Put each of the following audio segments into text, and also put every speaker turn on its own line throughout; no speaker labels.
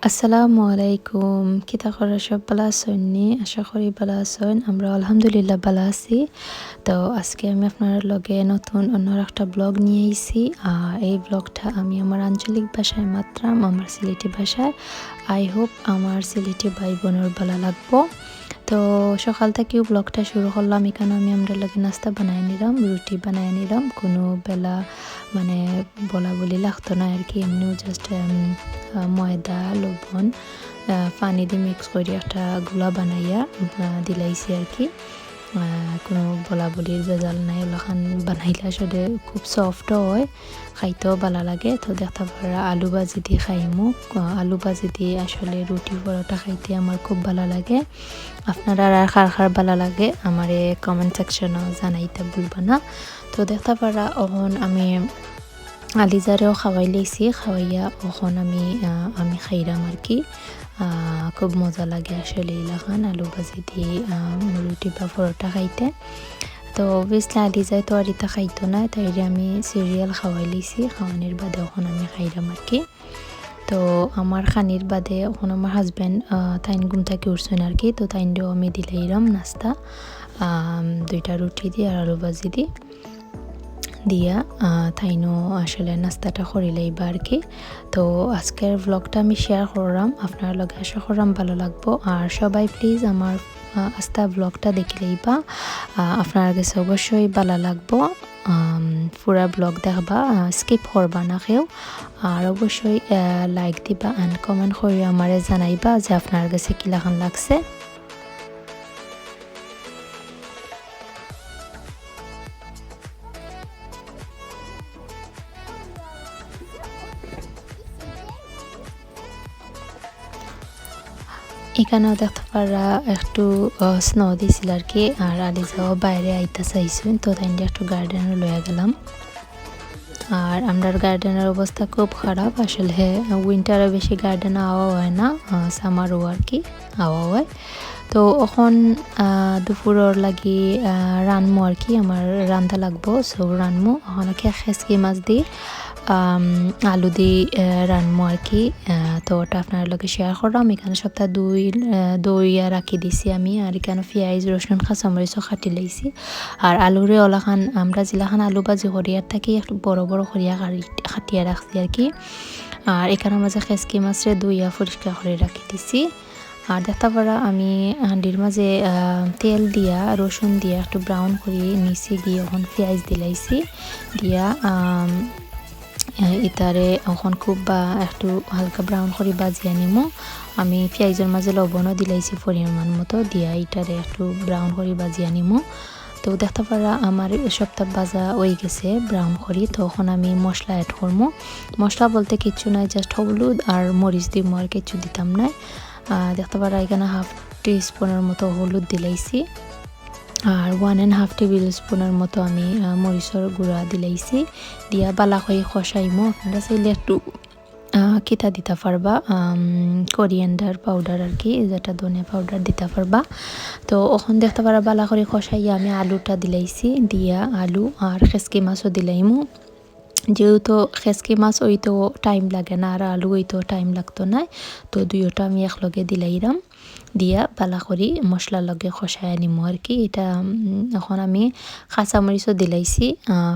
আসসালামু আলাইকুম কিতা করা সব ভালো আছেন নি আশা করি ভালো আছেন আমরা আলহামদুলিল্লাহ ভালো আছি তো আজকে আমি আপনার লগে নতুন অন্য একটা ব্লগ নিয়ে আইছি এই ব্লগটা আমি আমার আঞ্চলিক ভাষায় মাত্রাম আমার সিলেটি ভাষায় আই হোপ আমার সিলেটি ভাই বোনের ভালো লাগবো তো সকাল থেকেও ব্লগটা শুরু করলাম এখানে আমি আমরা লগে নাস্তা বানায় নিলাম রুটি বানায় নিলাম কোনো বেলা মানে বলা বলি লাগতো না আর কি এমনিও জাস্ট ময়দা লবণ পানি দিয়ে মিক্স করে একটা গুলা বানাইয়া দিলাইছি আর কি কোনো বলা বলির বেজাল নাই ওলাখান বানাইলে আসলে খুব সফটও হয় খাইতেও ভালো লাগে তো দেখতে পারা আলু ভাজি দিয়ে খাইমু আলু ভাজি দিয়ে আসলে রুটি পরোটা খাইতে আমার খুব ভালো লাগে আপনারা আর খার ভালো লাগে আমার কমেন্ট সেকশনও জানাইতে ভুলবা না তো দেখতে পারা ওখন আমি আলিজারেও খাওয়াই লাইছি খাওয়াইয়া ওখন আমি খাইলাম আর কি খুব মজা লাগে আসলে এলাকান আলু ভাজি দিয়ে রুটি বা পরোটা খাইতে তো অবভিয়াসলি আলিজায় তো আর ইতা খাইতো না তাই আমি সিরিয়াল খাওয়াই লাইছি খাওয়ানোর বাদে ওখন আমি খাইলাম আর কি তো আমার খানির বাদে ওখন আমার হাজব্যান্ড তাইন ঘুম থেকে উঠছেন আর কি তো তাইনও আমি দিলাইলাম নাস্তা 2টা রুটি দিয়ে আর আলু ভাজি দিয়া তাইনো আসলে নাস্তাটা করিলাইবা আর কি তো আজকের ব্লগটা আমি শেয়ার করলাম আপনার লগে আশা করলাম ভালো লাগবো আর সবাই প্লিজ আমার আস্তা ব্লগটা দেখিলাইবা আপনার কাছে অবশ্যই ভালো লাগবো পুরা ব্লগ দেখবা স্কিপ করবা না কেউ আর অবশ্যই লাইক দিবা অ্যান্ড কমেন্ট করে আমারে জানাইবা যে আপনার কাছে কিলাখান লাগছে এখানেও দেখতে পারা একটু স্নো দিছিল আর কি আর আলিজাও বাইরে আইতা চাইছেন তো তাই একটু গার্ডেনে লয়ে গেলাম আর আমরার গার্ডেনের অবস্থা খুব খারাপ আসলে উইন্টারে বেশি গার্ডেনে আওয়া হয় না সামারও আর কি আওয়া হয় তো এখন দুপুরের লাগি রানমো আর কি আমার রান্ধা লাগবো সো রানমো ওখানে খেসকি মাছ দিই আলু দিয়ে রানমো আর কি তো ওটা আপনার লগে শেয়ার করলাম এখানে সপ্তাহ দই রাখি দিছি আমি আর এখানে পেঁয়াজ রসুন কাঁচামরিচও খাটি লাইছি আর আলুরে ওলাখান আমরা যেলাখান আলু ভাজি হরিয়ার থাকি একটু বড় বড় হরিয়া খাটিয়া রাখছি আর কি আর এখানে মাঝে খেসকি মাছরে দইয়া পরিষ্কার করে রাখি দিছি আর দেখতে পারা আমি হাঁডির মাঝে তেল দিয়া রসুন দিয়া একটু ব্রাউন করে নিচে গিয়ে ওখান পেঁয়াজ দিলাইছি দিয়া ইতারে এখন খুব একটু হালকা ব্রাউন করে বাজিয়ে নিমো আমি পেঁয়াজের মাঝে লবণও দিলাইছি পরিমাণ মতো দিয়া ইটারে একটু ব্রাউন করে বাজিয়ে নিমো তো দেখতে পারা আমার সপ্তাহ ভাজা হয়ে গেছে ব্রাউন করি তখন আমি মশলা অ্যাড করবো মশলা বলতে কিচ্ছু নাই জাস্ট হলুদ আর মরিচ দিমো আর কিছু দিতাম না দেখতে পারা এখানে হাফ টিস্পুনের মতো হলুদ দিলাইছি আর 1.5 টেবিল স্পুনের মতো আমি মরিচের গুঁড়া দিলাইছি দিয়া বালা করে খসাইমো আপনারা চাইলে একটু কিতা দিতে পারবা কোরিয়ান্ডার পাউডার আর কি যেটা ধনে পাউডার দিতে পারবা তো ওখান দেখতে পারা বালা করে খসাইয়া আমি আলুটা দিলাইছি দিয়া আলু আর খেসকি মাছও দিলাইমো যেহেতু খেসকি মাছ ওইতো টাইম লাগে না আর আলু ওইতো টাইম লাগতো না তো দুইটা আমি একলগে দিলাইরাম দিয়া বালা করি মশলার লগে খসায় নিমো আর কি এটা এখন আমি কাঁচামরিচও দিলাইছি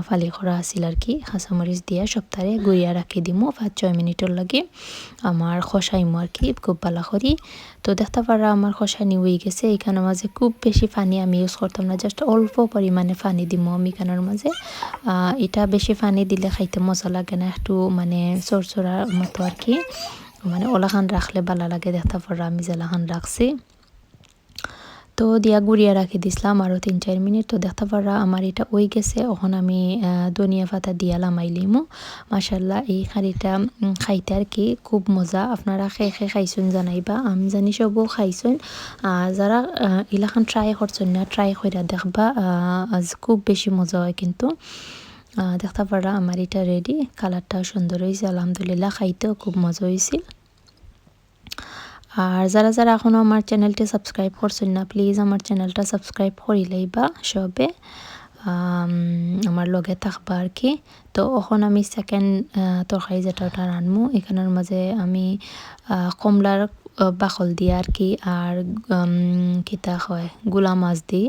ফালি করা আছিল আর কি কাঁচামরিচ দিয়া সপ্তাহে গুড়িয়া রাখি দিমো 5-6 মিনিটের লাগে আমার খসাইমো আর কি খুব বালা করি তো দেখতে পারা আমার খসানি হয়ে গেছে এখানের মাঝে খুব বেশি পানি আমি ইউজ করতাম না জাস্ট অল্প পরিমাণে পানি দিমো আমি এখানের মাঝে এটা বেশি পানি দিলে খাইতে মজা লাগে না একটু মানে চরচড়ার মতো আর কি মানে ওলাখান রাখলে ভালো লাগে দেখতে পারা আমি জেলাখান রাখছি তো দিয়া গুড়িয়া রাখি দিছিলাম আরও 3-4 মিনিট তো দেখতে পারা আমার এটা ওই গেছে এখন আমি ধনিয়া পাতা দিয়া লামাইলিমো মাশাল্লাহ এই খারিটা খাইতে আর কি খুব মজা আপনারা খেয়ে খাইছেন জানাইবা আমি জানি সবও খাইছেন যারা এলাকান ট্রাই করছেন না ট্রাই করে দেখবা খুব বেশি মজা হয় কিন্তু দেখতে পারা আমার এটা রেডি কালারটাও সুন্দর হয়েছে আলহামদুলিল্লাহ খাইতেও খুব মজা হয়েছিল আর যারা এখনও আমার চ্যানেলটি সাবস্ক্রাইব করছেন না প্লিজ আমার চ্যানেলটা সাবস্ক্রাইব করিলেইবা সবে আমার লগে থাকবা আর কি। তো এখন আমি সেকেন্ড তরকারি যেটা ওটা রানমু এখানের মাঝে আমি কমলার বাকল দিয়ে আর কি আর কিতা হয় গুলা মাছ দিয়ে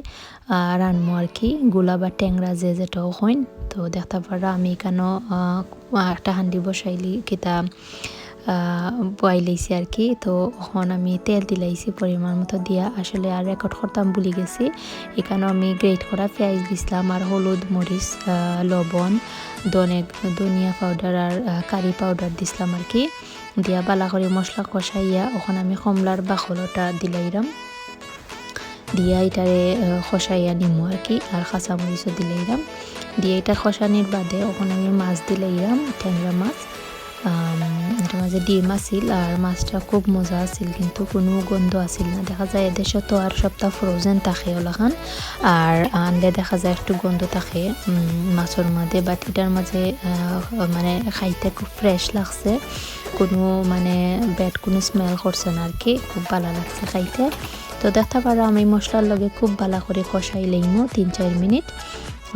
রানমু আর কি, গুলা বা ট্যাংরা যেটাও হইন। তো দেখতে পারা আমি এখানেও একটা হান্ডি বসাইলি কিতা বয়াইলাইছি আর কি। তো এখন আমি তেল দিলাইছি পরিমাণ মতো দিয়া, আসলে আর রেকর্ড করতাম ভুলে গেছি। এখানেও আমি গ্রেট করা পেঁয়াজ দিছিলাম আর হলুদ মরিচ লবণ ধনিয়া পাউডার আর কারি পাউডার দিছিলাম আর কি, দিয়া বালা করে মশলা কষাইয়া ওখানে আমি কমলার বাকলটা দিলাইরাম, দিয়া এটারে কষাইয়া নিমু আর কি, আর কাঁচামরিচও দিলাইরাম। দিয়ে এটা কষানির বাদে ওখানে আমি মাছ দিলাইরাম, ট্যাংরা মাছ। এটার মাঝে ডিম আসিল আর মাছটা খুব মজা আসিল, কিন্তু কোনো গন্ধ আসিল না। দেখা যায় এদেশে তো আর সপ্তাহ ফ্রোজেন থাকে ওলাখান, আর আনলে দেখা যায় একটু গন্ধ থাকে মাছের মাঝে, বাট এটার মাঝে মানে খাইতে খুব ফ্রেশ লাগছে, কোনো মানে ব্যাড কোনো স্মেল করছে না আর কি, খুব ভালো লাগছে খাইতে। তো দেখতে পারো আমি মশলার লগে খুব ভালো করে কষাই লইমু 3-4 মিনিট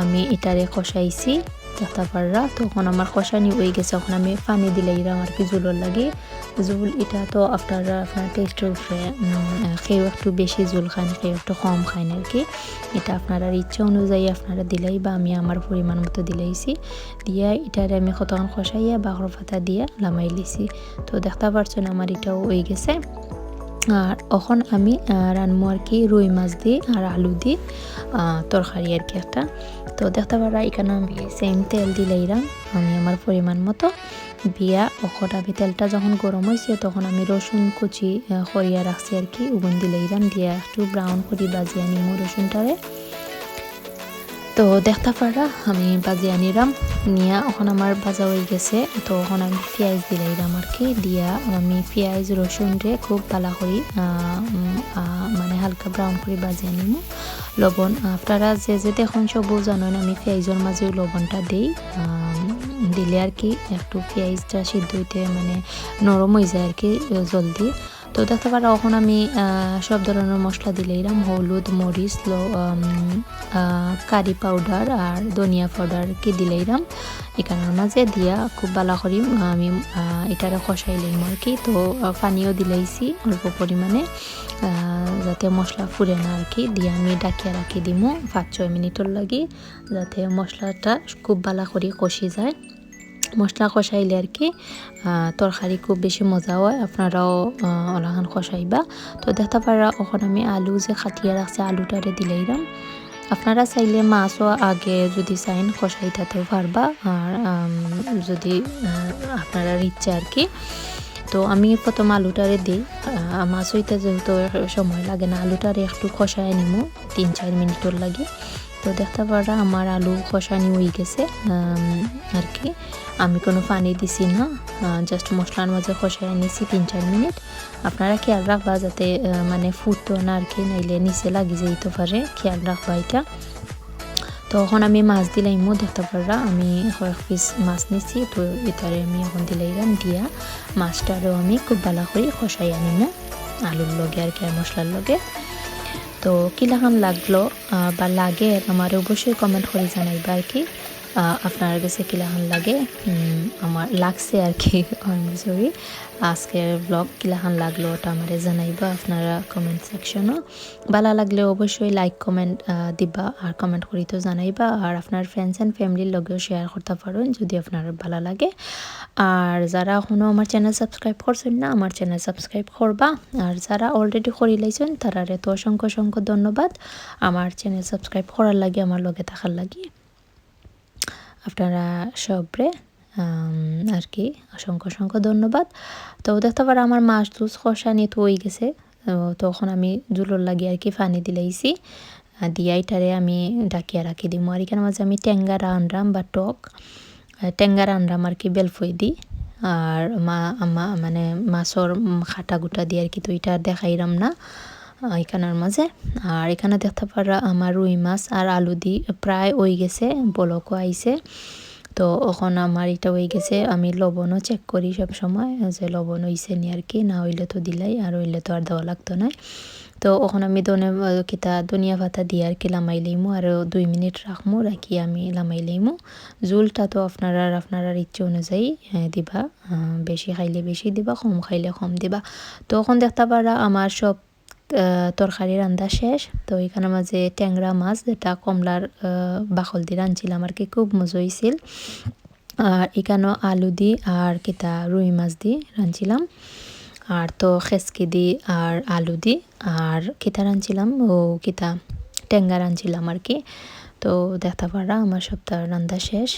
আমি এটারে কষাইছি দেখতে পাররা। তখন আমার কষানি হয়ে গেছে, এখন আমি পানি দিলাইরাম আর কি জুলোর লাগে। জুল এটা তো আপনার টেস্টের উপরে, কেউ একটু বেশি জুল খান কেউ একটু কম খান আর কি, এটা আপনারা ইচ্ছা অনুযায়ী আপনারা দিলাই বা আমি আমার পরিমাণ মতো দিলাইছি। দিয়া এটারে আমি কতক্ষণ কষাইয়া বাকর পাতা দিয়া লামাই লিছি। তো দেখতে পারছেন আমার এটাও হয়ে গেছে। আর এখন আমি রানমু আর কি রুই মাছ দিয়ে আর আলু দিয়ে তরকারি আর কি একটা। তো দেখতে পারা এখানে আমি সেম তেল দিলাইরাম আমি আমার পরিমাণ মতো বিয়া। ওখন আমি তেলটা যখন গরম হয়েছে তখন আমি রসুন কুচি করিয়া রাখছি আর কি, উগুন দিলাইরাম দিয়া একটু ব্রাউন করে বাজিয়ে নিমু রসুনটারে। তো দেখতে পারা আমি বাজিয়ে নিলাম নিয়া, ওখান আমার ভাজা হয়ে গেছে। তো ওখানে আমি পেঁয়াজ দিলাইলাম আর কি, দিয়া আমি পেঁয়াজ রসুন রে খুব ভালো করি মানে হালকা ব্রাউন করে বাজিয়ে নিব। লবণ আপনারা যে দেখুন সবুজ জানেন আমি পেঁয়াজের মাঝেও লবণটা দিই, দিলে আর কি একটু পেঁয়াজটা সিদ্ধ হইতে মানে নরম হয়ে যায় আর কি জলদি। তো দেখতে পারা এখন আমি সব ধরনের মশলা দিলাইরাম, হলুদ মরিচ কারি পাউডার আর ধনিয়া পাউডার কি দিলাইরাম এখানের মাঝে দিয়া খুব ভালো করি আমি এটারে কষাইলাম আর কি। তো পানিও দিলাইছি অল্প পরিমাণে যাতে মশলা ফুরে না আর কি, দিয়ে আমি ডাকিয়া রাখি দিমু 5-6 মিনিটের লাগি, যাতে মশলাটা খুব ভালো করে কষি যায়। মশলা কষাইলে আর কি তরকারি খুব বেশি মজা হয়, আপনারাও ওলাখান কষাইবা। তো দেখতে পারা ওখানে আমি আলু যে খাটিয়ে রাখছি আলুটারে দিলাইরাম। আপনারা চাইলে মাছও আগে যদি চাইন কষাইটাতেও পারবা, আর যদি আপনারা ইচ্ছা আর কি। তো আমি প্রথম আলুটারে দিই, মাছ হইতে যেহেতু সময় লাগে না, আলুটারে একটু কষায় নিমু 3-4 মিনিটের লাগে। তো দেখতে পারা আমার আলু কষানি হয়ে গেছে আর কি, আমি কোনো পানি দিছি না, জাস্ট মশলার মাঝে কষায় নিছি 3-4 মিনিট। আপনারা খেয়াল রাখবা যাতে মানে ফুটতো না আর কি, নাইলে নিচে লাগি যেতে পারে, খেয়াল রাখবা এটা। তো এখন আমি মাছ দিলাইমু দেখতে পাররা আমি কয়েক পিস মাছ নিছি, তো এটারে আমি এখন দিলাইলাম দিয়া মাছটারও আমি খুব ভালো করে কষাই আনিমু আলুর লগে আর কি আর মশলার লগে। তো কিলাখান লাগলো বা লাগে আমার অবশ্যই কমেন্ট করে জানাইবা আর কি, আপনার কাছে কিলাখান লাগে আমার লাগছে আর কি সরি আজকের ব্লগ কিলাখান লাগলো ওটা আমারে জানাইবা আপনারা কমেন্ট সেকশনও। ভালো লাগলে অবশ্যই লাইক কমেন্ট দিবা আর কমেন্ট করি তো জানাইবা, আর আপনার ফ্রেন্ডস অ্যান্ড ফ্যামিলির লগেও শেয়ার করতে পারেন যদি আপনার ভালো লাগে। আর যারা এখনও আমার চ্যানেল সাবস্ক্রাইব করছেন না আমার চ্যানেল সাবস্ক্রাইব করবা, আর যারা অলরেডি করে লাইছেন তারারে তো অসংখ্য অসংখ্য ধন্যবাদ আমার চ্যানেল সাবস্ক্রাইব করার লাগে আমার লগে থাকার লাগে। আপনারা সবরে আর কি অসংখ্য অসংখ্য ধন্যবাদ। তো দেখতে পারো আমার মাছ দুধ কষানি তো হয়ে গেছে, তখন আমি জুলোর লাগে আর কি পানি দিলাইছি, দিয়া এটারে আমি ডাকিয়া রাখি দিই। আর এখানে মাঝে আমি ট্যাঙ্গারা আনরাম বা টক ট্যাঙ্গারা আনরাম আর কি বেলফই দিই, আর মানে মাছর খাটা গুটা দিয়ে আর কি, তো এটা দেখাইরাম না এখানের মাঝে। আর এখানে দেখতে পারা আমার রুই মাছ আর আলু দি প্রায় হয়ে গেছে, বলকও আইছে। তো এখন আমার এটা হয়ে গেছে আমি লবণও চেক করি সব সময় যে লবণ হইছে নি আর কি না হইলে তো দিলাই আর হইলে তো আর দেওয়া লাগতো না তো ওখানে আমি ধনিয়া পাতা দিয়ে আর কি লামাই লইমু আর 2 মিনিট রাখমু রাখি আমি লামাই লইমু ঝোলটা তো আপনার ইচ্ছে অনুযায়ী দিবা বেশি খাইলে বেশি দিবা কম খাইলে কম দিবা তো এখন দেখতে পারা আমার সব তরকারি রান্না শেষ তো এখানে মাঝে ট্যাংরা মাছ যেটা কমলার বাকল দিয়ে রাঁধছিলাম আর কি খুব মজা হয়েছিল আর এখানেও আলু দি আর কিতা রুই মাছ দিয়ে রাঁধছিলাম আর তো খেসকি দি আর আলু দি আর কিতা রাঁধছিলাম ও কিতা ট্যাঙ্গা রাঁধছিলাম আর কি তো দেখতে পারা আমার সপ্তাহ রান্না শেষ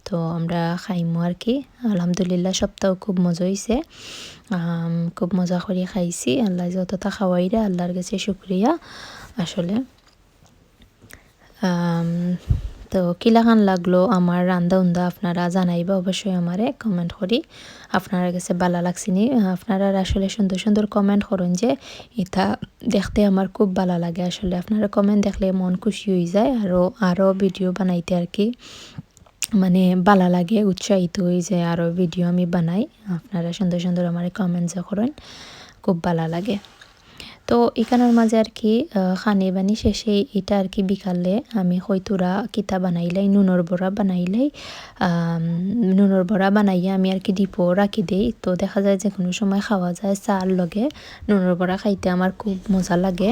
তো আমরা খাইমু আর কি আলহামদুলিল্লাহ সপ্তাহ খুব মজা হয়েছে খুব মজা করে খাইছি আল্লাহ যতটা খাওয়াইরা আল্লাহর কাছে শুক্রিয়া আসলে তো কিলাখান লাগলো আমার রান্দা উন্দা আপনারা জানাইবা অবশ্যই আমারে কমেন্ট করি আপনারা কাছে ভালো লাগছিনি আপনারা আসলে সুন্দর সুন্দর কমেন্ট করুন যে এটা দেখতে আমার খুব ভালো লাগে আসলে আপনারা কমেন্ট দেখলে মন খুশি হয়ে যায় আরও ভিডিও বানাইতে আর কি মানে ভালো লাগে উৎসাহিত হয়ে যায় আরও ভিডিও আমি বানাই আপনারা সুন্দর সুন্দর আমার কমেন্ট যে করেন খুব ভালো লাগে তো এখানের মাঝে আর কি খানি বানি শেষে এটা আর কি বিকালে আমি হয়তোরা কিতা বানাইলাই নুনর বড়া বানাইয়া আমি আর কি ডিপো রাখি দেই তো দেখা যায় যে কোনো সময় খাওয়া যায় চার লগে নুনর বড়া খাইতে আমার খুব মজা লাগে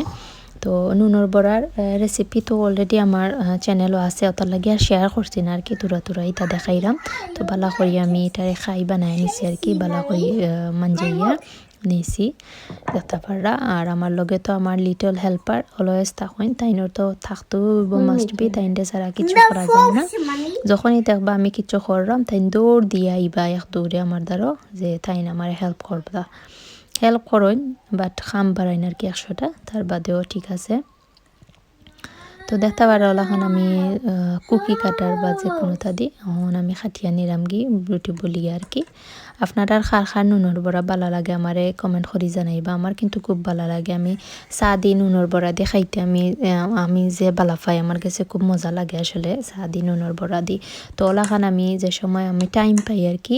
তো নুনর বড়ার রেসিপি তো অলরেডি আমার চ্যানেলও আছে অত লাগে আর শেয়ার করছি না আর কি তুরা এটা দেখাইলাম তো বালা করি আমি এটারে খাই বানাই নিছি আর কি বালা করি মাঞ্জাইয়া নিছি দেখতে পাররা আর আমার লগে তো আমার লিটল হেল্পার অলওয়েজ থাকেন তাইনোর তো থাকতেও মাস্ট বি তাইনটা ছাড়া কিছু করা যায় না যখনই দেখবা আমি কিছু করলাম তাইন দৌড় দিয়ে আইবা এক দৌড়ে আমার দ্বারা যে তাইন আমার হেল্প করেন বাট খাম বাড়াইন আর কি 100টা তার বাদেও ঠিক আছে তো দেখতে পারো এখন আমি কুকি কাটার বা যে কোনোটা দিই এখন আমি খাটিয়া নিলাম গি রুটি বলি আর কি আপনারা খার নুনর বড়া ভালো লাগে আমারে কমেন্ট করে জানাইবা আমার কিন্তু খুব ভালো লাগে আমি চা দি নুনর বড়া দিয়ে খাইতে আমি যে ভালো পাই আমার কাছে খুব মজা লাগে আসলে চা দি নুনর বড়া দি তো ওলাখান আমি যে সময় আমি টাইম পাই আর কি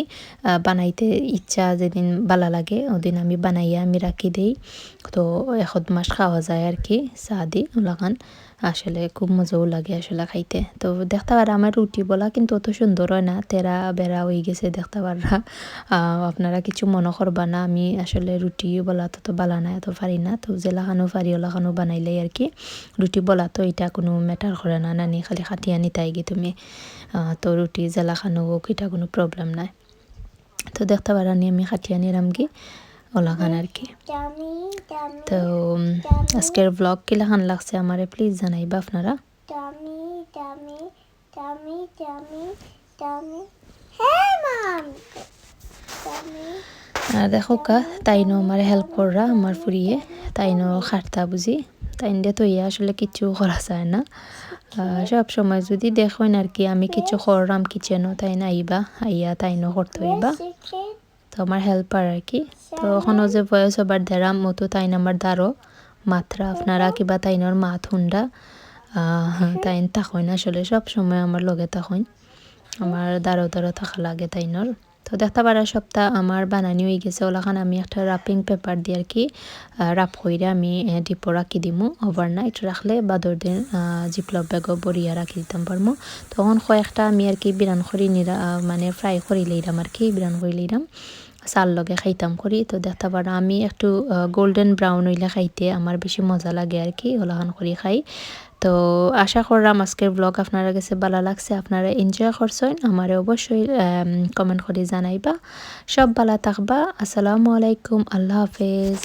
বানাইতে ইচ্ছা যেদিন ভালো লাগে ওদিন আমি বানাইয়া আমি রাখি দেই তো 1 মাস খাওয়া যায় আর কি চা দি ওলাখান আসলে খুব মজাও লাগে আসলে খাইতে তো দেখতে পারা আমার রুটি বলা কিন্তু অত সুন্দর হয় না তেরা বেড়া হয়ে গেছে দেখতে পারা আপনারা কিছু মনে করবা না আমি আসলে রুটি বলা তো বালা না এত পারি না তো জেলাখানো পারি ওলাখানো বানাইলে আর কি রুটি বলা তো এটা কোনো ম্যাটার করে না নানি খালি খাটিয়া নিতাই গি তুমি তো রুটি জেলাখানো হোক এটা কোনো প্রবলেম নাই তো দেখতে পারা নি আমি খাটিয়া নিলাম কি ওলাখান আর কি তো আজকের ব্লগ কিলাখান লাগছে আমারে প্লিজ জানাইবা আপনারা আর দেখো কা তাইনো আমার হেল্প কররা আমার ফুরিয়ে তাইনো খাটতা বুঝি তাইন দিয়ে তো ইয়া আসলে কিছু করা যায় না সব সময় যদি দেখেন আর কি আমি কিছু করলাম কিচেনও তাই না আইয়া তাইনো করতে হইবা তো আমার হেল্পার আর কি তো এখনও যে ভয়েস ওভার দেরাম মতো তাইন আমার দ্বারো মাত্রা আপনারা কিবা তাইনোর মাত হুন্ডা তাইন থাকেন আসলে সব সময় আমার লগে থাকেন আমার দ্বারো থাকা লাগে তাইনোর তো দেখতে পারা সপ্তাহ আমার বানানি হয়ে গেছে ওলাখান আমি একটা রাপিং পেপার দিয়ে আর কি রাপ কইরা আমি ডিপো রাখি দিমু ওভারনাইট রাখলে বাদর দিন জিপলক ব্যাগও বরিয়া রাখি দিতাম পারমু তখন কয়েকটা আমি আর কি বিরান করি মানে ফ্রাই করি লইলাম আর কি বিরান করে লইলাম চাল লগে খাইতাম করি তো দেখতে পারা আমি একটু গোল্ডেন ব্রাউন হইলে খাইতে আমার বেশি মজা লাগে আর কি ওলাখান করি খাই তো আশা করলাম আজকের ব্লগ আপনারা কাছে ভালো লাগছে আপনারা এনজয় করছেন আমারে অবশ্যই কমেন্ট করে জানাইবা সব ভালো থাকবা আসসালামু আলাইকুম আল্লাহ হাফেজ